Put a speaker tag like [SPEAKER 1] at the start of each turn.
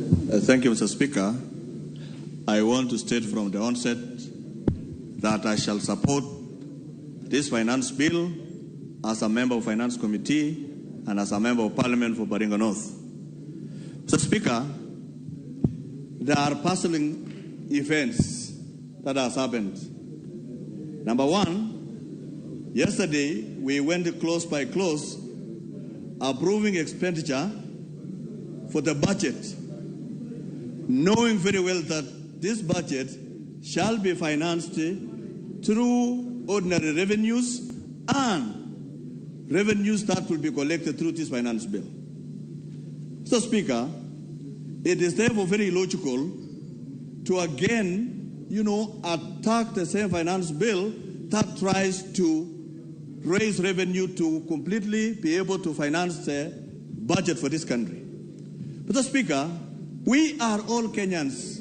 [SPEAKER 1] Thank you, Mr. Speaker. I want to state from the onset that I shall support this finance bill as a member of Finance Committee and as a member of Parliament for Baringo North. Mr. Speaker, there are puzzling events that has happened. Number one, yesterday we went close by close approving expenditure for the budget, knowing very well that this budget shall be financed through ordinary revenues and revenues that will be collected through this finance bill. Mr. Speaker, it is therefore very illogical to again, attack the same finance bill that tries to raise revenue to completely be able to finance the budget for this country. Mr. Speaker, we are all Kenyans.